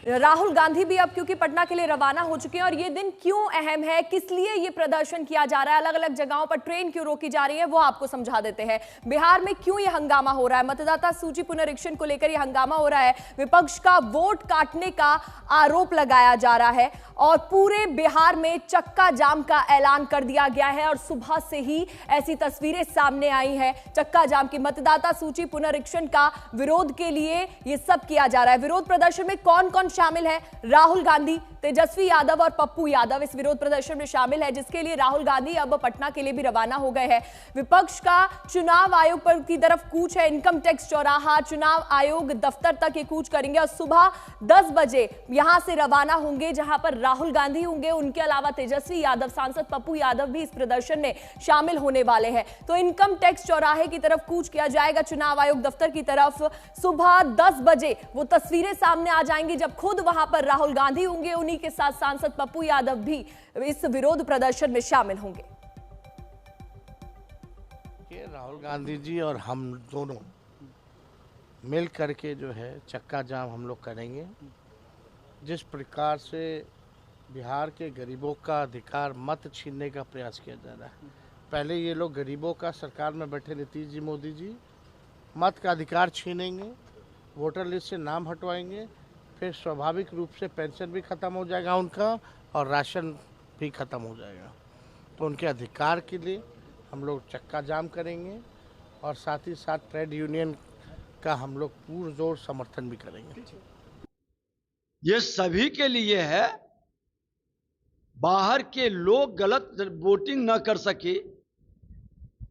राहुल गांधी भी अब क्योंकि पटना के लिए रवाना हो चुके हैं और ये दिन क्यों अहम है, किस लिए ये प्रदर्शन किया जा रहा है, अलग अलग जगहों पर ट्रेन क्यों रोकी जा रही है, वो आपको समझा देते हैं। बिहार में क्यों ये हंगामा हो रहा है, मतदाता सूची पुनरीक्षण को लेकर ये हंगामा हो रहा है, विपक्ष का वोट काटने का आरोप लगाया जा रहा है और पूरे बिहार में चक्का जाम का ऐलान कर दिया गया है और सुबह से ही ऐसी तस्वीरें सामने आई हैं। चक्का जाम की मतदाता सूची पुनरीक्षण का विरोध के लिए ये सब किया जा रहा है। विरोध प्रदर्शन में कौन कौन शामिल है? राहुल गांधी, तेजस्वी यादव और पप्पू यादव इस विरोध प्रदर्शन में शामिल है, जिसके लिए राहुल गांधी अब पटना के लिए भी रवाना हो गए हैं। विपक्ष का चुनाव आयोग पर की तरफ कूच है, इनकम टैक्स चौराहा, चुनाव आयोग दफ्तर तक ये कूच करेंगे और सुबह 10 बजे यहां से रवाना होंगे, जहां पर राहुल गांधी होंगे। उनके अलावा तेजस्वी यादव, सांसद पप्पू यादव भी इस प्रदर्शन में शामिल होने वाले हैं। तो इनकम टैक्स चौराहे की तरफ कूच किया जाएगा, चुनाव आयोग दफ्तर की तरफ। सुबह 10 बजे वो तस्वीरें सामने आ जाएंगी जब खुद वहां पर राहुल गांधी होंगे, उन्हीं के साथ सांसद पप्पू यादव भी इस विरोध प्रदर्शन में शामिल होंगे। राहुल गांधी जी और हम दोनों मिल करके जो है चक्का जाम हम लोग करेंगे। जिस प्रकार से बिहार के गरीबों का अधिकार मत छीनने का प्रयास किया जा रहा है, पहले ये लोग गरीबों का सरकार में बैठे नीतीश जी, मोदी जी मत का अधिकार छीनेंगे, वोटर लिस्ट से नाम हटवाएंगे, फिर स्वाभाविक रूप से पेंशन भी ख़त्म हो जाएगा उनका और राशन भी ख़त्म हो जाएगा। तो उनके अधिकार के लिए हम लोग चक्का जाम करेंगे और साथ ही साथ ट्रेड यूनियन का हम लोग पुरजोर समर्थन भी करेंगे। ये सभी के लिए है, बाहर के लोग गलत वोटिंग न कर सके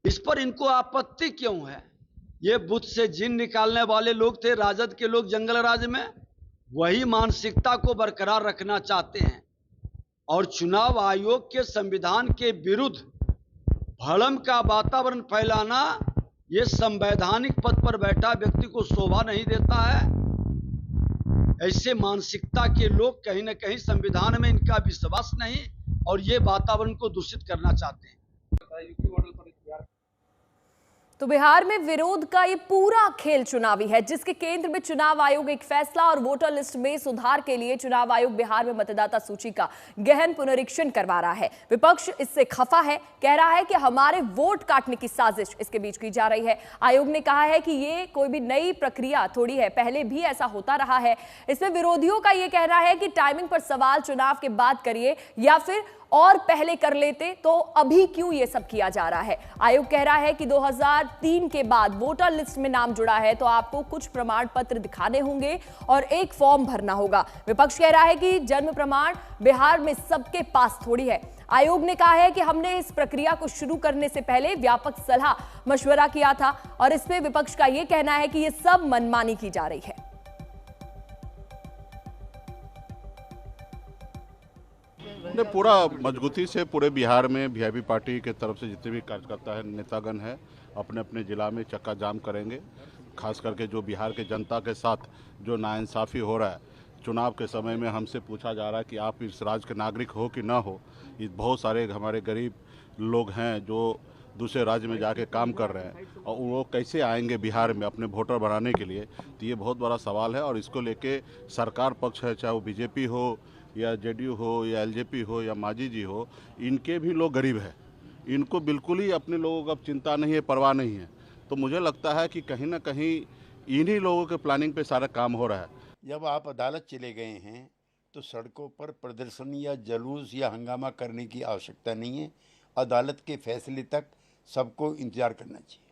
इस पर इनको आपत्ति क्यों है? ये बुत से जिन निकालने वाले लोग थे, राजद के लोग जंगल राज में, वही मानसिकता को बरकरार रखना चाहते हैं और चुनाव आयोग के संविधान के विरुद्ध भ्रम का वातावरण फैलाना ये संवैधानिक पद पर बैठा व्यक्ति को शोभा नहीं देता है। ऐसे मानसिकता के लोग कहीं ना कहीं संविधान में इनका विश्वास नहीं और ये वातावरण को दूषित करना चाहते हैं। तो बिहार में विरोध का ये पूरा खेल चुनावी है, जिसके केंद्र में चुनाव आयोग एक फैसला और वोटर लिस्ट में सुधार के लिए चुनाव आयोग बिहार में मतदाता सूची का गहन पुनरीक्षण करवा रहा है। विपक्ष इससे खफा है, कह रहा है कि हमारे वोट काटने की साजिश इसके बीच की जा रही है। आयोग ने कहा है कि ये कोई भी नई प्रक्रिया थोड़ी है, पहले भी ऐसा होता रहा है। इसमें विरोधियों का ये कहना है कि टाइमिंग पर सवाल चुनाव के बाद करिए या फिर और पहले कर लेते, तो अभी क्यों ये सब किया जा रहा है? आयोग कह रहा है कि 2003 के बाद वोटर लिस्ट में नाम जुड़ा है तो आपको कुछ प्रमाण पत्र दिखाने होंगे और एक फॉर्म भरना होगा। विपक्ष कह रहा है कि जन्म प्रमाण बिहार में सबके पास थोड़ी है। आयोग ने कहा है कि हमने इस प्रक्रिया को शुरू करने से पहले व्यापक सलाह मशवरा किया था और इसमें विपक्ष का यह कहना है कि यह सब मनमानी की जा रही है। पूरा मजबूती से पूरे बिहार में वीआईपी पार्टी के तरफ से जितने भी कार्यकर्ता है, नेतागण हैं, अपने अपने जिला में चक्का जाम करेंगे। खास करके जो बिहार के जनता के साथ जो नाइंसाफ़ी हो रहा है, चुनाव के समय में हमसे पूछा जा रहा है कि आप इस राज्य के नागरिक हो कि ना हो। ये बहुत सारे हमारे गरीब लोग हैं जो दूसरे राज्य में जाके काम कर रहे हैं और वो कैसे आएंगे बिहार में अपने वोटर बनाने के लिए। तो ये बहुत बड़ा सवाल है और इसको लेके सरकार पक्ष है, चाहे वो बीजेपी हो या जेडीयू हो या एलजेपी हो या मांझी जी हो, इनके भी लोग गरीब हैं। इनको बिल्कुल ही अपने लोगों का चिंता नहीं है, परवाह नहीं है। तो मुझे लगता है कि कहीं ना कहीं इन्हीं लोगों के प्लानिंग पे सारा काम हो रहा है। जब आप अदालत चले गए हैं तो सड़कों पर प्रदर्शन या जुलूस या हंगामा करने की आवश्यकता नहीं है। अदालत के फैसले तक सबको इंतजार करना चाहिए।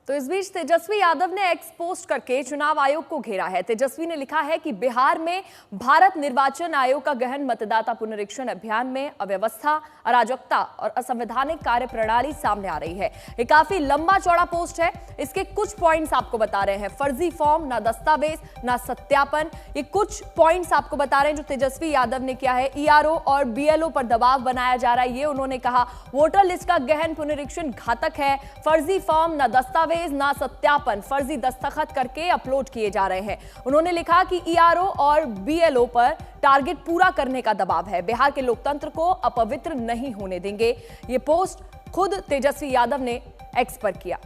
तो इस बीच तेजस्वी यादव ने एक्स पोस्ट करके चुनाव आयोग को घेरा है। तेजस्वी ने लिखा है कि बिहार में भारत निर्वाचन आयोग का गहन मतदाता पुनरीक्षण अभियान में अव्यवस्था, अराजकता और असंवैधानिक कार्यप्रणाली सामने आ रही है। ये काफी लंबा चौड़ा पोस्ट है, इसके कुछ पॉइंट्स आपको बता रहे हैं। फर्जी फॉर्म, ना दस्तावेज, ना सत्यापन, ये कुछ पॉइंट्स आपको बता रहे हैं जो तेजस्वी यादव ने किया है। ईआरओ और बीएलओ पर दबाव बनाया जा रहा है, ये उन्होंने कहा। वोटर लिस्ट का गहन पुनरीक्षण घातक है। फर्जी फॉर्म, ना दस्तावेज, ना सत्यापन, फर्जी दस्तखत करके अपलोड किए जा रहे हैं। उन्होंने लिखा कि ईआरओ और बीएलओ पर टारगेट पूरा करने का दबाव है। बिहार के लोकतंत्र को अपवित्र नहीं होने देंगे। ये पोस्ट खुद तेजस्वी यादव ने एक्स पर किया।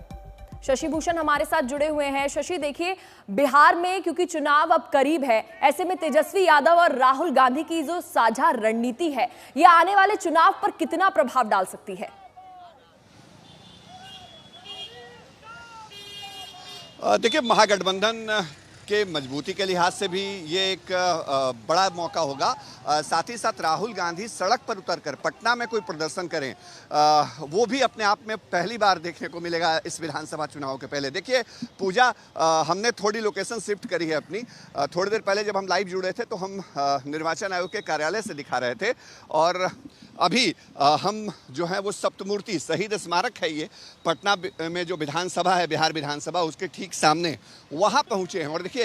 शशि भूषण हमारे साथ जुड़े हुए हैं। शशि, देखिए बिहार में क्योंकि चुनाव अब करीब है, ऐसे में तेजस्वी यादव और राहुल गांधी की जो साझा रणनीति है, ये आने वाले चुनाव पर कितना प्रभाव डाल सकती है? देखिए, महागठबंधन के मजबूती के लिहाज से भी ये एक बड़ा मौका होगा। साथ ही साथ राहुल गांधी सड़क पर उतरकर पटना में कोई प्रदर्शन करें, वो भी अपने आप में पहली बार देखने को मिलेगा इस विधानसभा चुनाव के पहले। देखिए पूजा, हमने थोड़ी लोकेशन शिफ्ट करी है अपनी। थोड़ी देर पहले जब हम लाइव जुड़े थे तो हम निर्वाचन आयोग के कार्यालय से दिखा रहे थे, और अभी हम जो है वो सप्तमूर्ति शहीद स्मारक है, ये पटना में जो विधानसभा है, बिहार विधानसभा, उसके ठीक सामने वहाँ पहुँचे हैं। और देखिए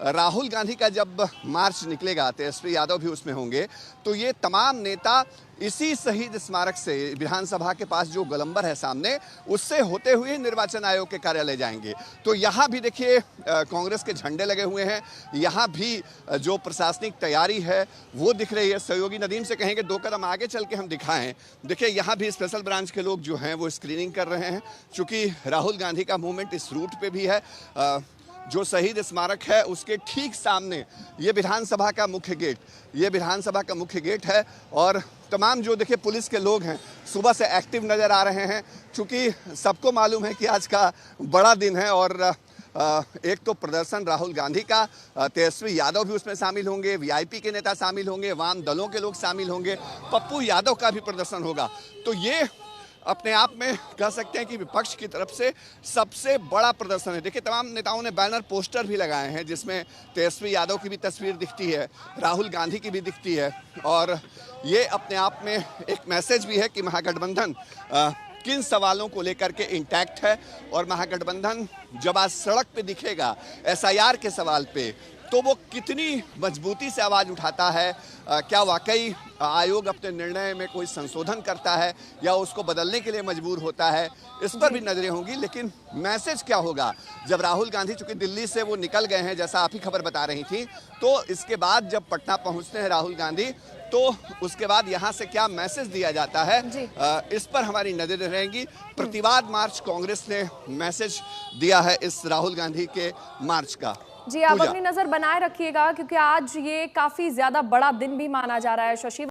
राहुल गांधी का जब मार्च निकलेगा, तेजस्वी यादव भी उसमें होंगे, तो ये तमाम नेता इसी शहीद स्मारक से विधानसभा के पास जो गोलंबर है सामने, उससे होते हुए निर्वाचन आयोग के कार्यालय जाएंगे। तो यहाँ भी देखिए कांग्रेस के झंडे लगे हुए हैं, यहाँ भी जो प्रशासनिक तैयारी है वो दिख रही है। सहयोगी नदीम से कहेंगे 2 कदम आगे चल के हम दिखाएं। देखिए यहाँ भी स्पेशल ब्रांच के लोग जो हैं वो स्क्रीनिंग कर रहे हैं, चूँकि राहुल गांधी का मूवमेंट इस रूट पर भी है। जो शहीद स्मारक है उसके ठीक सामने ये विधानसभा का मुख्य गेट है, और तमाम जो देखिए पुलिस के लोग हैं सुबह से एक्टिव नज़र आ रहे हैं, क्योंकि सबको मालूम है कि आज का बड़ा दिन है। और एक तो प्रदर्शन राहुल गांधी का, तेजस्वी यादव भी उसमें शामिल होंगे, वीआईपी के नेता शामिल होंगे, वाम दलों के लोग शामिल होंगे, पप्पू यादव का भी प्रदर्शन होगा। तो ये अपने आप में कह सकते हैं कि विपक्ष की तरफ से सबसे बड़ा प्रदर्शन है। देखिए तमाम नेताओं ने बैनर पोस्टर भी लगाए हैं, जिसमें तेजस्वी यादव की भी तस्वीर दिखती है, राहुल गांधी की भी दिखती है, और ये अपने आप में एक मैसेज भी है कि महागठबंधन किन सवालों को लेकर के इंटैक्ट है। और महागठबंधन जब आज सड़क पे दिखेगा एसआईआर के सवाल पे, तो वो कितनी मजबूती से आवाज़ उठाता है। क्या वाकई आयोग अपने निर्णय में कोई संशोधन करता है या उसको बदलने के लिए मजबूर होता है, इस पर भी नजरें होंगी। लेकिन मैसेज क्या होगा जब राहुल गांधी, चूंकि दिल्ली से वो निकल गए हैं जैसा आप ही खबर बता रही थी, तो इसके बाद जब पटना पहुंचते हैं राहुल गांधी, तो उसके बाद यहाँ से क्या मैसेज दिया जाता है, इस पर हमारी नजरें रहेंगी। प्रतिवाद मार्च कांग्रेस ने मैसेज दिया है इस राहुल गांधी के मार्च का। जी, आप अपनी नजर बनाए रखिएगा, क्योंकि आज ये काफी ज्यादा बड़ा दिन भी माना जा रहा है। शशि